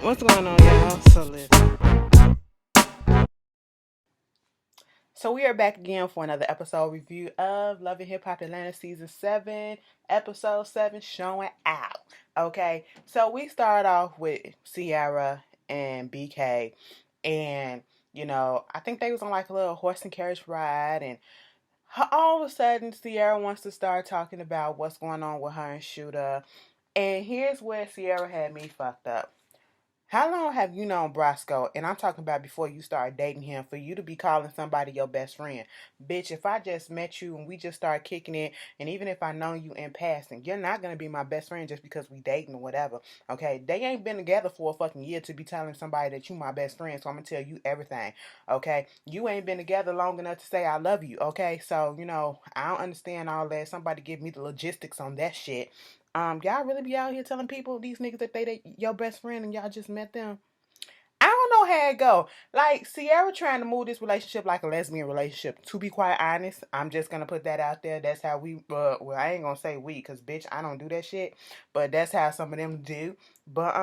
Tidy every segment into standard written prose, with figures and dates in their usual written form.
What's going on, y'all? So we are back again for another episode review of Love and Hip Hop Atlanta Season 7, Episode 7, Showing Out. Okay, so we start off with Ciara and BK, and I think they was on like a little horse and carriage ride, and all of a sudden Ciara wants to start talking about what's going on with her and Shooter, and here's where Ciara had me fucked up. How long have you known Brosco? And I'm talking about before you started dating him, for you to be calling somebody your best friend. Bitch, if I just met you and we just started kicking it, and even if I know you in passing, you're not going to be my best friend just because we dating or whatever. Okay? They ain't been together for a fucking year to be telling somebody that you my best friend, so I'm going to tell you everything. Okay? You ain't been together long enough to say I love you. Okay? So, I don't understand all that. Somebody give me the logistics on that shit. Y'all really be out here telling people, these niggas, that they your best friend and y'all just met them? I don't know how it go. Like Ciara trying to move this relationship like a lesbian relationship. To be quite honest, I'm just gonna put that out there. That's how we. Well, I ain't gonna say we, cause bitch, I don't do that shit. But that's how some of them do. But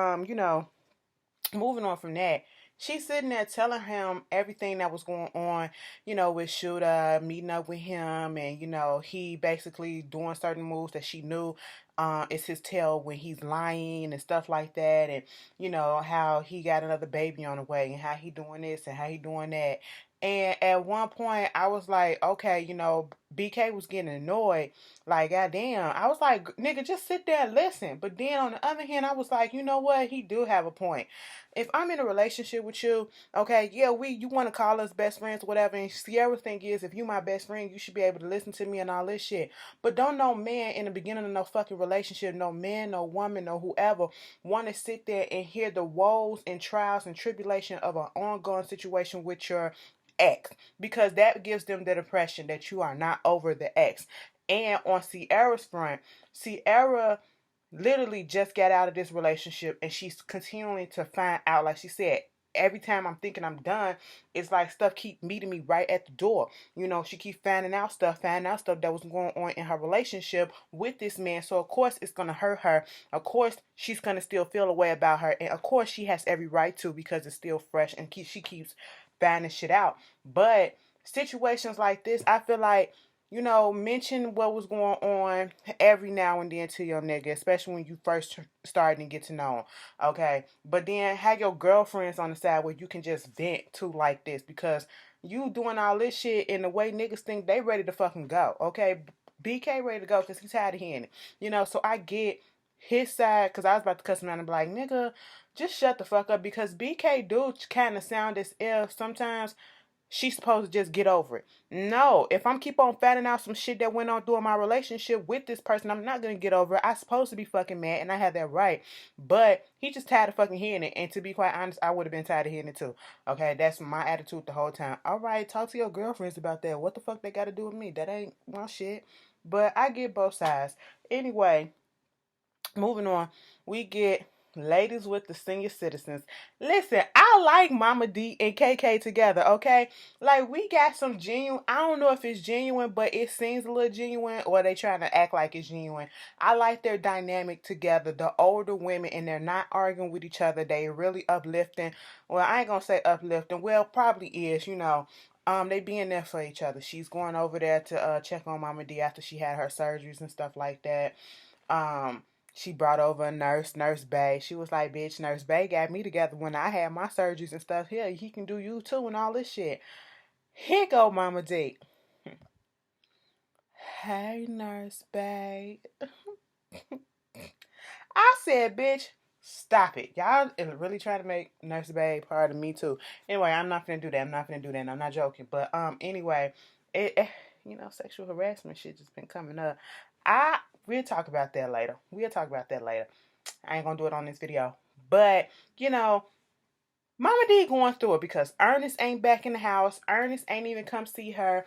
moving on from that, she's sitting there telling him everything that was going on, with Shooter, meeting up with him, and he basically doing certain moves that she knew it's his tail when he's lying and stuff like that, and how he got another baby on the way, and how he doing this and how he doing that. And at one point, I was like, okay, BK was getting annoyed. Like, goddamn. I was like, nigga, just sit there and listen. But then on the other hand, I was like, you know what? He do have a point. If I'm in a relationship with you, okay, yeah, you want to call us best friends, whatever. And Ciara's thing is, if you my best friend, you should be able to listen to me and all this shit. But don't no man in the beginning of no fucking relationship, no man, no woman, no whoever, want to sit there and hear the woes and trials and tribulation of an ongoing situation with your ex, because that gives them the impression that you are not over the ex. And on Ciara's front, Ciara literally just got out of this relationship, and she's continuing to find out, like she said, every time I'm thinking I'm done, it's like stuff keep meeting me right at the door. She keep finding out stuff that was going on in her relationship with this man. So of course it's gonna hurt her. Of course she's gonna still feel a way about her, and of course she has every right to, because it's still fresh, and she keeps finding shit out. But situations like this, I feel like, mention what was going on every now and then to your nigga, especially when you first starting to get to know him. Okay, but then have your girlfriends on the side where you can just vent to like this, because you doing all this shit in the way niggas think they ready to fucking go. Okay, BK ready to go because he's tired of hearing it. So I get his side, because I was about to cuss him out and be like, nigga, just shut the fuck up, because BK do kind of sound as if sometimes she's supposed to just get over it. No, if I'm keep on finding out some shit that went on through my relationship with this person, I'm not gonna get over it. I'm supposed to be fucking mad, and I have that right. But he just tired of fucking hearing it. And to be quite honest, I would have been tired of hearing it too. Okay, that's my attitude the whole time. All right, talk to your girlfriends about that. What the fuck they got to do with me? That ain't my shit. But I get both sides. Anyway, moving on, we get ladies with the senior citizens. Listen, I like Momma Dee and KK together, okay? Like, we got some genuine, I don't know if it's genuine, but it seems a little genuine, or they trying to act like it's genuine. I like their dynamic together, the older women, and they're not arguing with each other. They really uplifting. Well, I ain't gonna say uplifting. Well, probably is, they being there for each other. She's going over there to check on Momma Dee after she had her surgeries and stuff like that. Um, she brought over a nurse, Nurse Bay. She was like, bitch, Nurse Bay got me together when I had my surgeries and stuff. Here, he can do you too and all this shit. Here go Momma Dee. Hey, Nurse Bay. I said, bitch, stop it. Y'all is really trying to make Nurse Bay part of me too. Anyway, I'm not gonna do that. I'm not gonna do that. And I'm not joking. But anyway, sexual harassment shit just been coming up. We'll talk about that later. We'll talk about that later. I ain't gonna do it on this video. But, you know, Momma Dee going through it because Ernest ain't back in the house. Ernest ain't even come see her.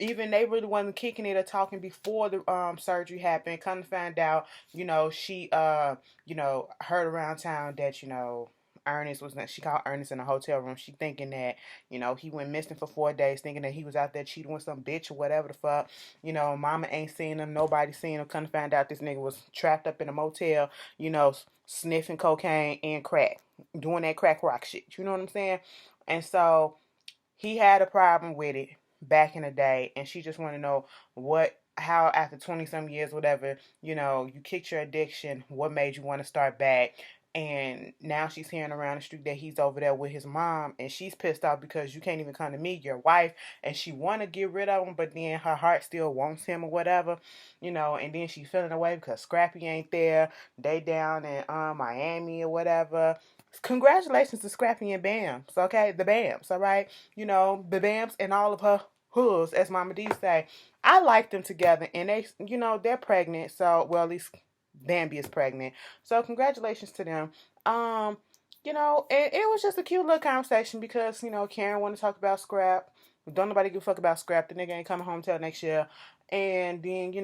Even they really wasn't kicking it or talking before the surgery happened. Come to find out, she heard around town that, Ernest was not, she called Ernest in a hotel room. She thinking that, he went missing for 4 days, thinking that he was out there cheating with some bitch or whatever the fuck. Mama ain't seen him, nobody seen him. Come to find out this nigga was trapped up in a motel, sniffing cocaine and crack. doing that crack rock shit. You know what I'm saying? And so he had a problem with it back in the day, and she just want to know how after 20 some years, whatever, you kicked your addiction, what made you want to start back. And now she's hearing around the street that he's over there with his mom, and she's pissed off because you can't even come to me, your wife, and she want to get rid of him, but then her heart still wants him or whatever, and then she's feeling away because Scrappy ain't there. They down in Miami or whatever. Congratulations to Scrappy and Bams, okay? The Bams, all right? The Bams and all of her hoods, as Momma Dee say. I like them together, and they're pregnant, so, well, at least Bambi is pregnant. So, congratulations to them. It was just a cute little conversation because, Karen wanted to talk about Scrap. Don't nobody give a fuck about Scrap. The nigga ain't coming home till next year. And then,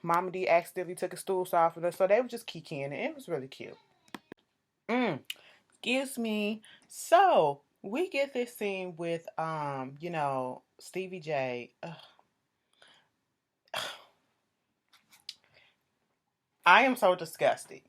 Momma Dee accidentally took a stool off of her, so they were just kikiing, and it was really cute. Excuse me. So we get this scene with Stevie J. I am so disgusted.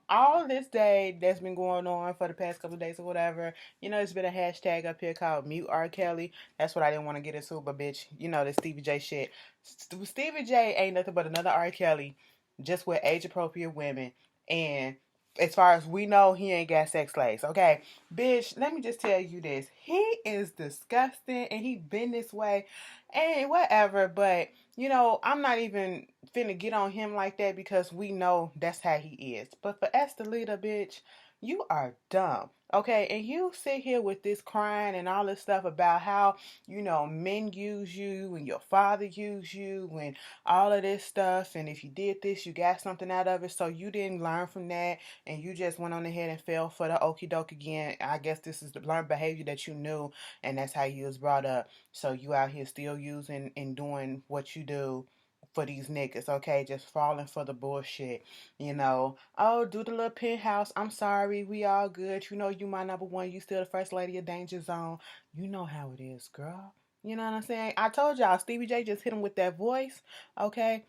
All this day that's been going on for the past couple of days or whatever, there's been a hashtag up here called Mute R. Kelly. That's what I didn't want to get into, but bitch, the Stevie J shit. Stevie J ain't nothing but another R. Kelly, just with age appropriate women. And as far as we know, he ain't got sex slaves. Okay, bitch, let me just tell you this. He is disgusting and he been this way and whatever, but I'm not even finna get on him like that because we know that's how he is. But for Estelita, bitch, you are dumb. Okay, and you sit here with this crying and all this stuff about how, men use you and your father used you and all of this stuff. And if you did this, you got something out of it. So you didn't learn from that and you just went on ahead and fell for the okie doke again. I guess this is the learned behavior that you knew and that's how you was brought up. So you out here still using and doing what you do for these niggas, okay? Just falling for the bullshit, Oh, do the little penthouse. I'm sorry, we all good. You my number one. You still the first lady of Danger Zone. You know how it is, girl. You know what I'm saying? I told y'all, Stevie J just hit him with that voice, okay?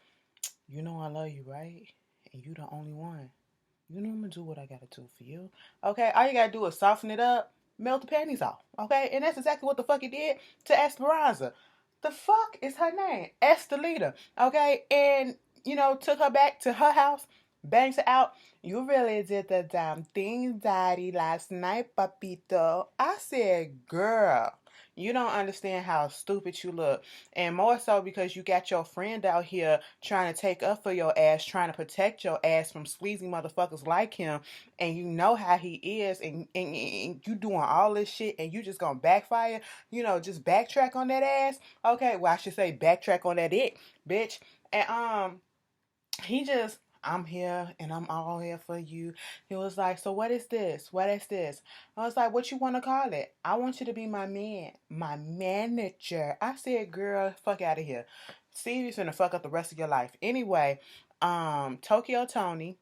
You know I love you, right? And you the only one. I'm gonna do what I gotta do for you. Okay, all you gotta do is soften it up, melt the panties off. Okay, and that's exactly what the fuck he did to Esperanza. The fuck is her name? Estelita. Okay, and took her back to her house, bangs her out. You really did the damn thing, daddy, last night, papito. I said, girl. You don't understand how stupid you look. And more so because you got your friend out here trying to take up for your ass, trying to protect your ass from squeezy motherfuckers like him. And you know how he is. And you doing all this shit and you just gonna backfire. Just backtrack on that ass. Okay, well, I should say backtrack on that it, bitch. And he just, I'm here and I'm all here for you. He was like, so what is this? What is this? I was like, what you want to call it? I want you to be my man, my manager. I said, girl, fuck out of here. Stevie's gonna fuck up the rest of your life. Anyway, Tokyo Tony,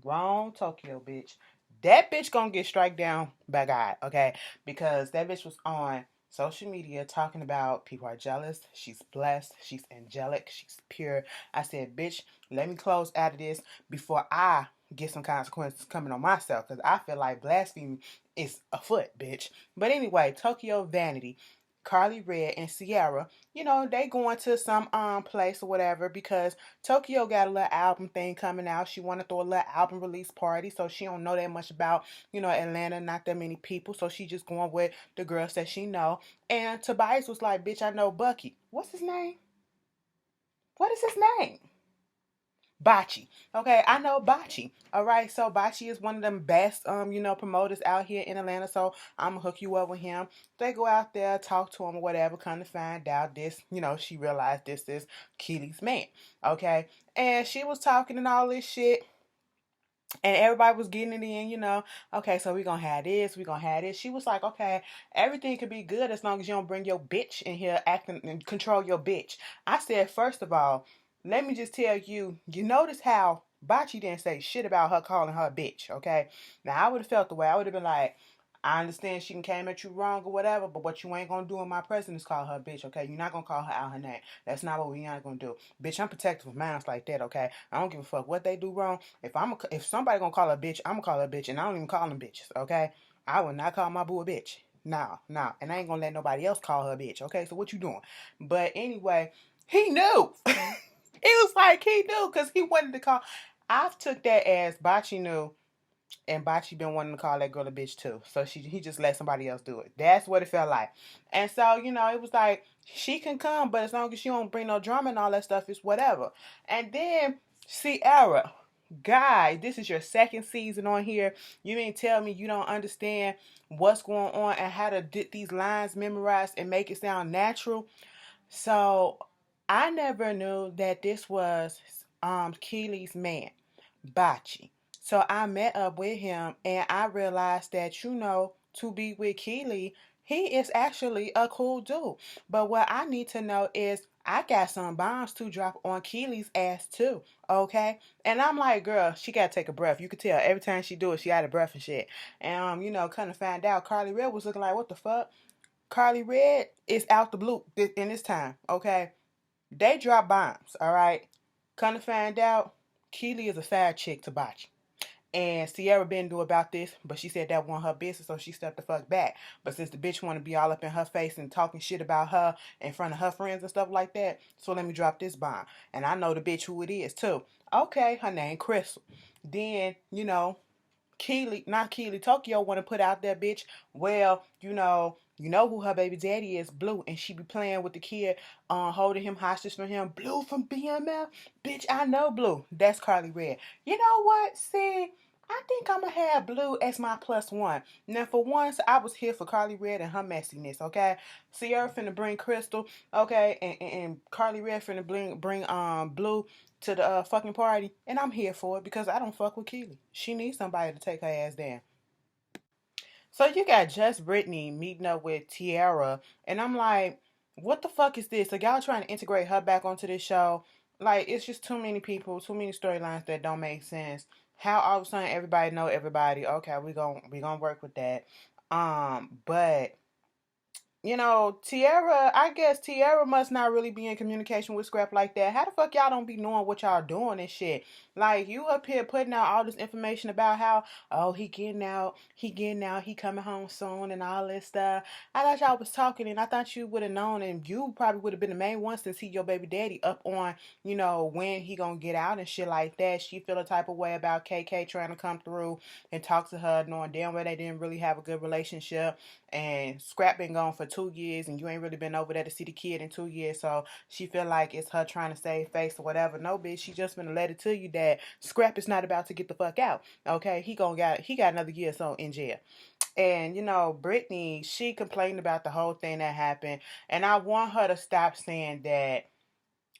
wrong Tokyo bitch. That bitch gonna get strike down by God, okay? Because that bitch was on social media talking about people are jealous. She's blessed. She's angelic. She's pure. I said, bitch, let me close out of this before I get some consequences coming on myself. Because I feel like blasphemy is afoot, bitch. But anyway, Tokyo Vanity. Carly Red and Ciara, they going to some place or whatever because Tokyo got a little album thing coming out. She want to throw a little album release party, so she don't know that much about, Atlanta, not that many people, so she just going with the girls that she know. And Tobias was like, bitch, I know Bucky. What's his name? What is his name? Bachi. Okay, I know Bachi. All right, so Bachi is one of them best, promoters out here in Atlanta. So I'm gonna hook you up with him. They go out there, talk to him or whatever. Come to find out this, she realized this is Keely's man. Okay, and she was talking and all this shit. And everybody was getting it in, okay, so we're gonna have this, we're gonna have this. She was like, okay, everything could be good as long as you don't bring your bitch in here acting and control your bitch. I said, first of all, let me just tell you, you notice how Bachi didn't say shit about her calling her a bitch, okay? Now, I would have felt the way. I would have been like, I understand she came at you wrong or whatever, but what you ain't gonna do in my presence is call her a bitch, okay? You're not gonna call her out her name. That's not what we ain't gonna do. Bitch, I'm protective of minds like that, okay? I don't give a fuck what they do wrong. If somebody gonna call her a bitch, I'm gonna call her a bitch, and I don't even call them bitches, okay? I will not call my boo a bitch. Nah, nah. And I ain't gonna let nobody else call her a bitch. Okay, so what you doing? But anyway, he knew. It was like he knew because he wanted to call. I took that as Bachi knew, and Bachi been wanting to call that girl a bitch too. So he just let somebody else do it. That's what it felt like. And so, it was like she can come, but as long as she don't bring no drama and all that stuff, it's whatever. And then Ciara, guy, this is your second season on here. You mean tell me you don't understand what's going on and how to get these lines memorized and make it sound natural? So I never knew that this was Keely's man, Bachi. So I met up with him and I realized that, to be with Keely, he is actually a cool dude. But what I need to know is I got some bombs to drop on Keely's ass too. Okay? And I'm like, girl, she gotta take a breath. You could tell every time she do it, she out of breath and shit. And kind of find out Carly Red was looking like, what the fuck? Carly Red is out the blue in this time, okay? They drop bombs, all right? Come to find out, Keely is a side chick to Botch. And Ciara been do about this, but she said that wasn't her business, so she stepped the fuck back. But since the bitch want to be all up in her face and talking shit about her in front of her friends and stuff like that, so let me drop this bomb. And I know the bitch who it is, too. Okay, her name Crystal. Then, Keely, not Keely, Tokyo want to put out there, bitch. Well, who her baby daddy is, Blue, and she be playing with the kid, holding him hostage for him. Blue from BMF, bitch. I know Blue. That's Carly Red. You know what? See, I think I'm gonna have Blue as my +1. Now, for once, I was here for Carly Red and her messiness. Okay, Ciara finna bring Crystal. Okay, and Carly Red finna bring Blue to the fucking party, and I'm here for it because I don't fuck with Keely. She needs somebody to take her ass down. So you got Just Brittany meeting up with Ciara, and I'm like, what the fuck is this? Like y'all trying to integrate her back onto this show? Like it's just too many people, too many storylines that don't make sense. How all of a sudden everybody know everybody? Okay, we gonna work with that. But Tiara, I guess Tiara must not really be in communication with Scrap like that. How the fuck y'all don't be knowing what y'all doing and shit? Like, you up here putting out all this information about how, oh, he getting out, he coming home soon and all this stuff. I thought y'all was talking and I thought you would have known and you probably would have been the main one since he your baby daddy up on, when he gonna get out and shit like that. She feel a type of way about KK trying to come through and talk to her, knowing damn well they didn't really have a good relationship. And Scrap been gone for 2 years and you ain't really been over there to see the kid in 2 years, so she feel like it's her trying to save face or whatever. No, bitch, she just been let it to you that Scrap is not about to get the fuck out. Okay, he got another year or so in jail. And Brittany, she complained about the whole thing that happened, and I want her to stop saying that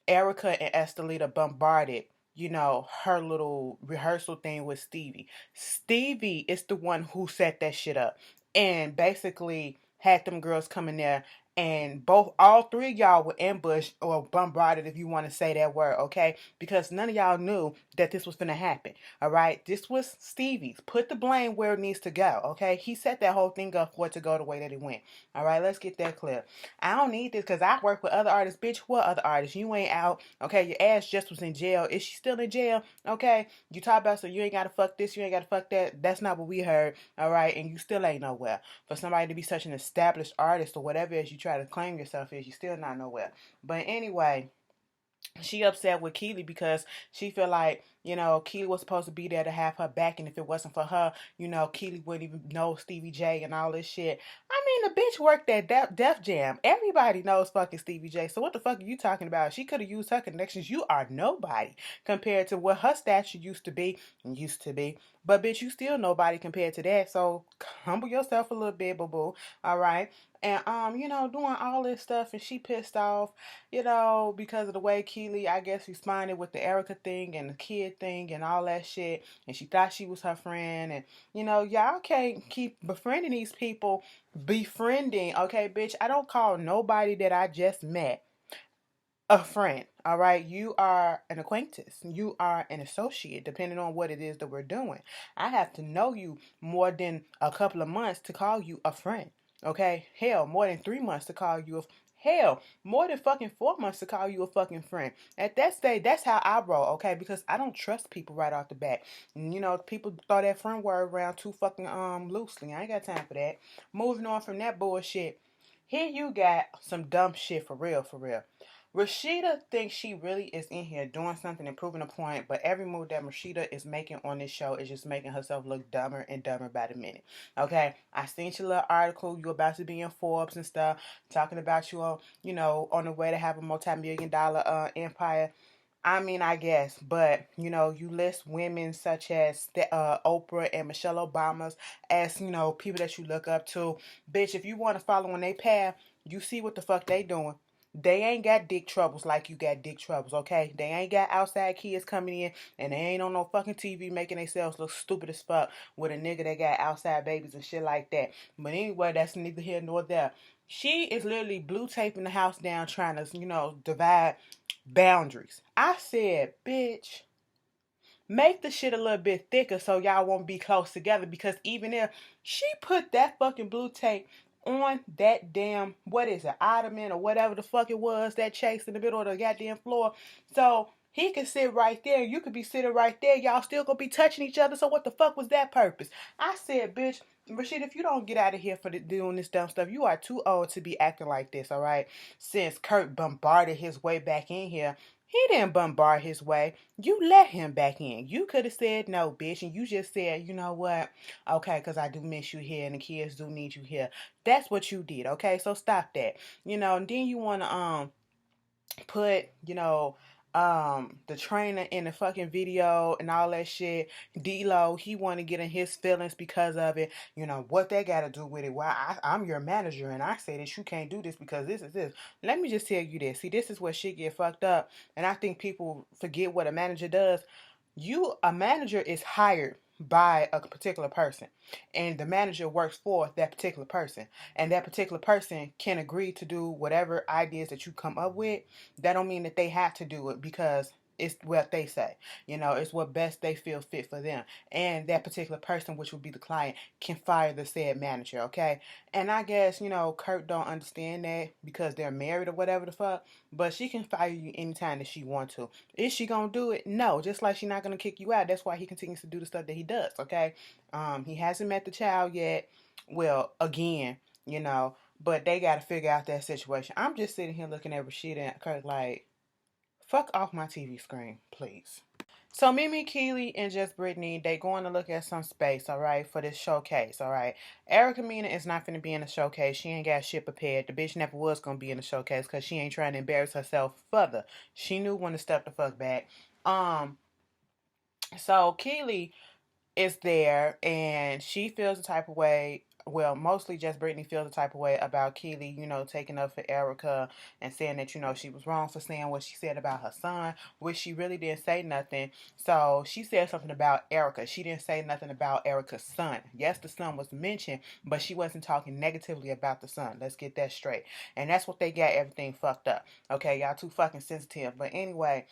Erica and Estelita bombarded, her little rehearsal thing with Stevie. Stevie is the one who set that shit up and basically had them girls come in there and all three of y'all were ambushed or bombarded, if you want to say that word, okay? Because none of y'all knew that this was going to happen, all right? This was Stevie's. Put the blame where it needs to go, okay? He set that whole thing up for it to go the way that it went, all right? Let's get that clear. I don't need this because I work with other artists. Bitch, what other artists? You ain't out, okay? Your ass just was in jail. Is she still in jail? Okay? You talk about, so you ain't got to fuck this, you ain't got to fuck that. That's not what we heard, all right? And you still ain't nowhere. For somebody to be such an established artist or whatever it is you try to claim yourself is, you still not nowhere. But anyway, she upset with Keely because she feel like, Keely was supposed to be there to have her back, and if it wasn't for her, Keely wouldn't even know Stevie J and all this shit. I mean, the bitch worked at Def Jam. Everybody knows fucking Stevie J, so what the fuck are you talking about? She could have used her connections. You are nobody compared to what her stature used to be. But bitch, you still nobody compared to that, so humble yourself a little bit, boo-boo, all right? And, doing all this stuff, and she pissed off, because of the way Keely, I guess, responded with the Erica thing and the kid thing and all that shit. And she thought she was her friend. And, y'all can't keep befriending these people. Befriending, okay, bitch? I don't call nobody that I just met a friend, all right? You are an acquaintance. You are an associate, depending on what it is that we're doing. I have to know you more than a couple of months to call you a friend, okay? Hell, more than 3 months to call you a hell, more than fucking 4 months to call you a fucking friend. At that stage, that's how I roll, okay? Because I don't trust people right off the bat. And, people throw that friend word around too fucking loosely. I ain't got time for that. Moving on from that bullshit. Here you got some dumb shit for real, for real. Rasheeda thinks she really is in here doing something and proving a point, but every move that Rasheeda is making on this show is just making herself look dumber and dumber by the minute. Okay, I seen your little article. You about to be in Forbes and stuff, talking about you on, on the way to have a multi-million-dollar empire. I mean, I guess, but you list women such as Oprah and Michelle Obama's as people that you look up to. Bitch, if you want to follow on their path, you see what the fuck they doing. They ain't got dick troubles like you got dick troubles, okay? They ain't got outside kids coming in and they ain't on no fucking TV making themselves look stupid as fuck with a nigga that got outside babies and shit like that. But anyway, that's neither here nor there. She is literally blue taping the house down trying to, divide boundaries. I said, bitch, make the shit a little bit thicker so y'all won't be close together, because even if she put that fucking blue tape on that damn, what is it, ottoman or whatever the fuck it was, that chase in the middle of the goddamn floor, so he could sit right there, you could be sitting right there, y'all still gonna be touching each other, so what the fuck was that purpose? I said, bitch, Rasheeda, if you don't get out of here for doing this dumb stuff, you are too old to be acting like this, alright? Since Kirk bombarded his way back in here, he didn't bombard his way. You let him back in. You could have said no, bitch, and you just said, you know what? Okay, because I do miss you here and the kids do need you here. That's what you did, okay? So stop that. And then you want to put, the trainer in the fucking video and all that shit. D-Lo, he want to get in his feelings because of it. What they got to do with it? Why I'm your manager and I say that you can't do this because this is this. Let me just tell you this. See, this is where shit get fucked up. And I think people forget what a manager does. A manager is hired by a particular person, and the manager works for that particular person, and that particular person can agree to do whatever ideas that you come up with. That don't mean that they have to do it, because it's what they say. It's what best they feel fit for them, and that particular person, which would be the client, can fire the said manager. Okay, and I guess Kurt don't understand that because they're married or whatever the fuck, but she can fire you anytime that she want to. Is she gonna do it? No. Just like she's not gonna kick you out. That's why he continues to do the stuff that he does. Okay. He hasn't met the child yet. Well, again, but they gotta figure out that situation. I'm just sitting here looking at Rasheeda and Kirk like, fuck off my TV screen, please. So Mimi, Keely, and Just Brittany, they going to look at some space, all right, for this showcase, all right. Erica Mena is not going to be in the showcase. She ain't got shit prepared. The bitch never was going to be in the showcase because she ain't trying to embarrass herself further. She knew when to step the fuck back. So Keely is there and she feels the type of way. Well, mostly just Brittany feels the type of way about Keely, taking up for Erica and saying that, she was wrong for saying what she said about her son, which she really didn't say nothing. So she said something about Erica. She didn't say nothing about Erica's son. Yes, the son was mentioned, but she wasn't talking negatively about the son. Let's get that straight. And that's what they got everything fucked up. Okay, y'all too fucking sensitive. But anyway,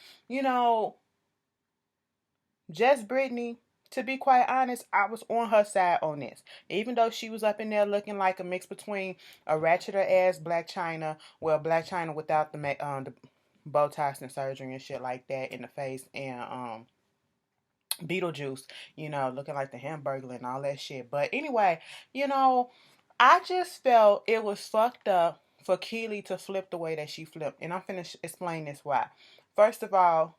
just Brittany, to be quite honest, I was on her side on this. Even though she was up in there looking like a mix between a ratcheter ass Black China, well, Black China without the Botox and surgery and shit like that in the face, and Beetlejuice, looking like the Hamburglar and all that shit. But anyway, I just felt it was fucked up for Keely to flip the way that she flipped. And I'm finna explain this why. First of all,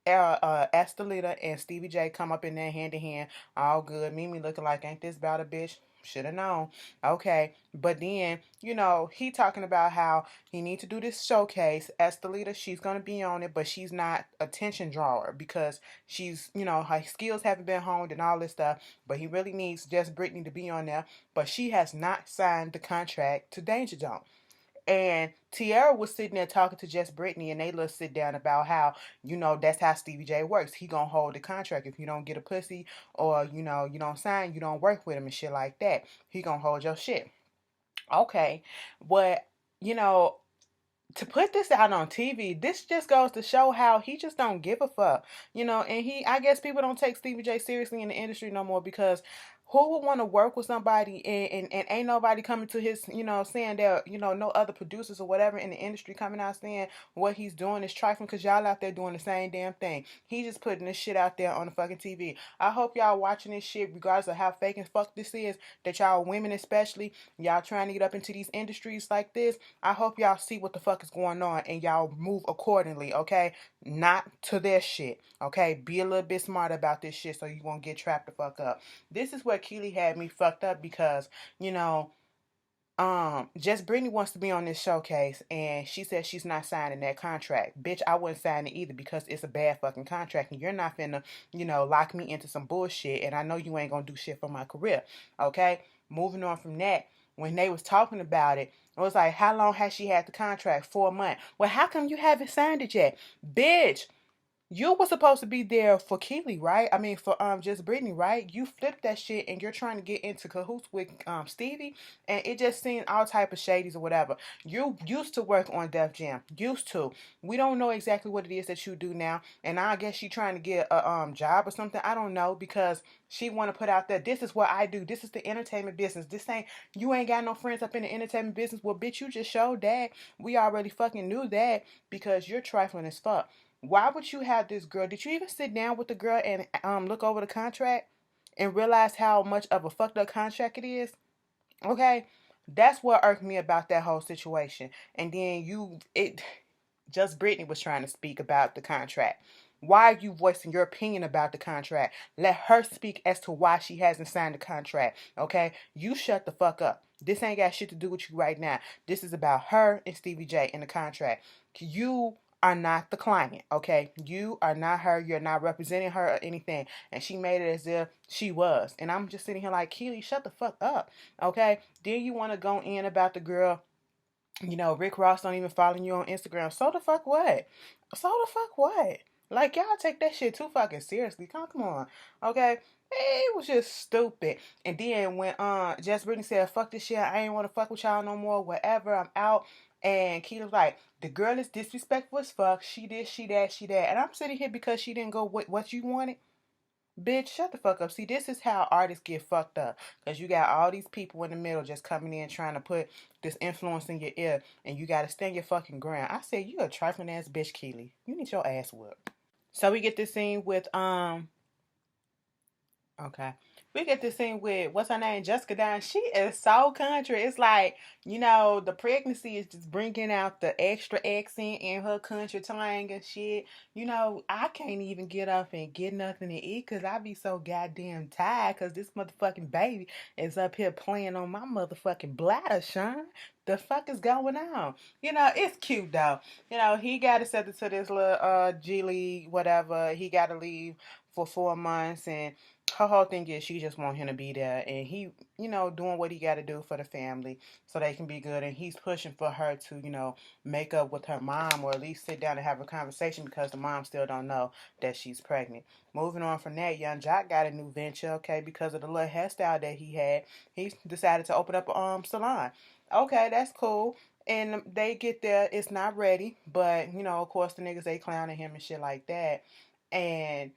Estelita and Stevie J come up in there hand in hand, all good. Mimi looking like, ain't this about a bitch? Should have known. Okay. But then, he talking about how he need to do this showcase. Estelita, she's going to be on it, but she's not attention drawer because she's, her skills haven't been honed and all this stuff. But he really needs just Brittany to be on there. But she has not signed the contract to Danger Zone. And Ciara was sitting there talking to Just Brittany, and they little sit down about how, that's how Stevie J works. He gonna hold the contract. If you don't get a pussy or, you don't sign, you don't work with him and shit like that. He gonna hold your shit. Okay. But, to put this out on TV, this just goes to show how he just don't give a fuck. And I guess people don't take Stevie J seriously in the industry no more because who would want to work with somebody and ain't nobody coming to his, saying that, no other producers or whatever in the industry coming out saying what he's doing is trifling because y'all out there doing the same damn thing. He just putting this shit out there on the fucking TV. I hope y'all watching this shit regardless of how fake and fuck this is, that y'all women especially, y'all trying to get up into these industries like this. I hope y'all see what the fuck is going on and y'all move accordingly, okay? Not to their shit, okay? Be a little bit smart about this shit so you won't get trapped the fuck up. This is where Keely had me fucked up because, Just Brittany wants to be on this showcase and she said she's not signing that contract. Bitch, I wouldn't sign it either because it's a bad fucking contract and you're not finna, lock me into some bullshit and I know you ain't gonna do shit for my career. Okay? Moving on from that, when they was talking about it, it was like, how long has she had the contract? 4 months. Well, how come you haven't signed it yet? Bitch, you were supposed to be there for Keely, right? I mean, for Just Brittany, right? You flipped that shit and you're trying to get into cahoots with Stevie, and it just seemed all type of shadies or whatever. You used to work on Def Jam, used to. We don't know exactly what it is that you do now, and I guess she trying to get a job or something. I don't know because she want to put out there. This is what I do. This is the entertainment business. This ain't you ain't got no friends up in the entertainment business. Well, bitch, you just showed that. We already fucking knew that because you're trifling as fuck. Why would you have this girl? Did you even sit down with the girl and look over the contract and realize how much of a fucked up contract it is? Okay, that's what irked me about that whole situation. And then Just Brittany was trying to speak about the contract. Why are you voicing your opinion about the contract? Let her speak as to why she hasn't signed the contract. Okay, you shut the fuck up. This ain't got shit to do with you right now. This is about her and Stevie J in the contract. You are not the client, okay? You are not her. You're not representing her or anything. And she made it as if she was. And I'm just sitting here like, Keely, shut the fuck up, okay? Then you want to go in about the girl. Rick Ross don't even follow you on Instagram. So the fuck what? So the fuck what? Like, y'all take that shit too fucking seriously. Come on, okay? It was just stupid. And then when Jess Brittany said, fuck this shit, I ain't want to fuck with y'all no more, whatever, I'm out. And Keita was like, the girl is disrespectful as fuck. She this, she that, she that. And I'm sitting here because she didn't go with what you wanted. Bitch, shut the fuck up. See, this is how artists get fucked up. Because you got all these people in the middle just coming in trying to put this influence in your ear. And you got to stand your fucking ground. I said, you a trifling ass bitch, Keely. You need your ass whooped. So we get this scene with, okay. We get this scene with, what's her name? Jessica Dunn. She is so country. It's like, the pregnancy is just bringing out the extra accent in her country twang and shit. I can't even get up and get nothing to eat because I be so goddamn tired because this motherfucking baby is up here playing on my motherfucking bladder, Sean. The fuck is going on? It's cute though. He got accepted to this little G League, whatever. He got to leave for 4 months and her whole thing is she just want him to be there and he doing what he got to do for the family so they can be good, and he's pushing for her to make up with her mom or at least sit down and have a conversation because the mom still don't know that she's pregnant. Moving on from that, young Jock got a new venture, okay, because of the little hairstyle that he decided to open up a salon. Okay, that's cool. And they get there, it's not ready, but of course the niggas they clowning him and shit like that. And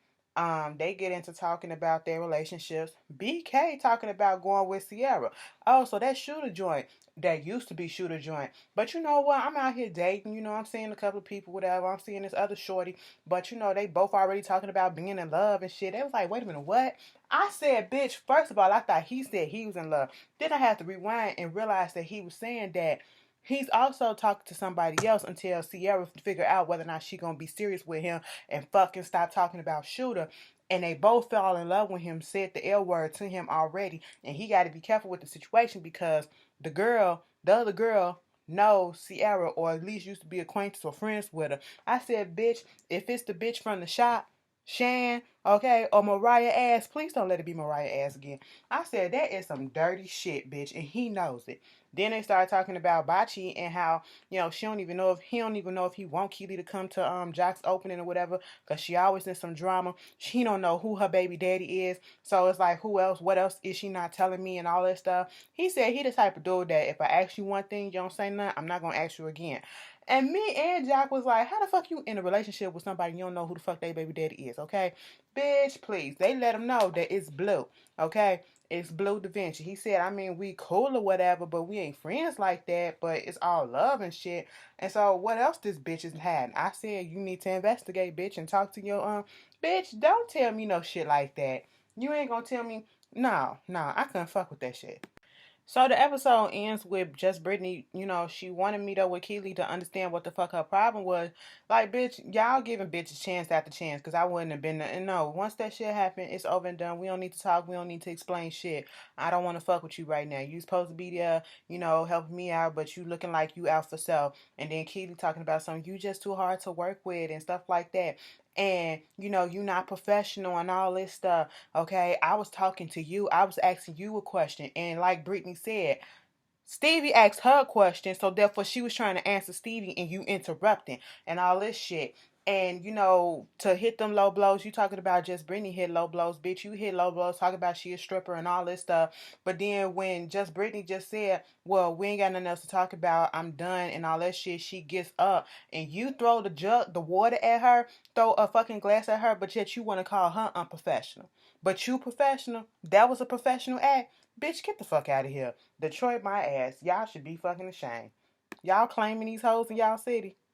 they get into talking about their relationships. BK talking about going with Ciara. Oh, so that shooter joint that used to be shooter joint. But you know what? I'm out here dating. I'm seeing a couple of people, whatever. I'm seeing this other shorty. But they both already talking about being in love and shit. They was like, wait a minute, what? I said, bitch, first of all, I thought he said he was in love. Then I had to rewind and realize that he was saying that he's also talking to somebody else until Ciara figure out whether or not she gonna be serious with him and fucking stop talking about Shooter. And they both fell in love with him, said the L word to him already, and he got to be careful with the situation because the other girl, knows Ciara or at least used to be acquainted or friends with her. I said, bitch, if it's the bitch from the shop, Shan, okay, or Mariah ass, please don't let it be Mariah ass again. I said, that is some dirty shit, bitch, and he knows it. Then they started talking about Bachi and how, she don't even know if he don't even know if he want Keely to come to Jock's opening or whatever, because she always in some drama. She don't know who her baby daddy is. So it's like, who else? What else is she not telling me and all that stuff? He said he the type of dude that if I ask you one thing, you don't say nothing, I'm not gonna ask you again. And me and Jack was like, how the fuck you in a relationship with somebody you don't know who the fuck their baby daddy is, okay? Bitch, please. They let him know that it's blue, okay? It's Blue Da Vinci. He said, I mean, we cool or whatever, but we ain't friends like that, but it's all love and shit. And so what else this bitch has had? I said, you need to investigate, bitch, and talk to your, bitch, don't tell me no shit like that. You ain't gonna tell me, no, I couldn't fuck with that shit. So the episode ends with just Brittany, she wanted me though with Keely to understand what the fuck her problem was. Like, bitch, y'all giving bitches chance after chance because I wouldn't have been there. And no, once that shit happened, it's over and done. We don't need to talk. We don't need to explain shit. I don't want to fuck with you right now. You supposed to be there, helping me out, but you looking like you out for self. And then Keely talking about something, you just too hard to work with and stuff like that. And, you not professional and all this stuff. Okay, I was talking to you. I was asking you a question. And like Brittany said, Stevie asked her a question, so therefore she was trying to answer Stevie and you interrupting and all this shit. And to hit them low blows, you talking about just Brittany hit low blows, bitch. You hit low blows, talking about she a stripper and all this stuff. But then when just Brittany just said, well, we ain't got nothing else to talk about, I'm done and all that shit, she gets up and you throw the water at her, throw a fucking glass at her, but yet you want to call her unprofessional. But you professional, that was a professional act. Bitch, get the fuck out of here. Detroit my ass. Y'all should be fucking ashamed. Y'all claiming these hoes in y'all city.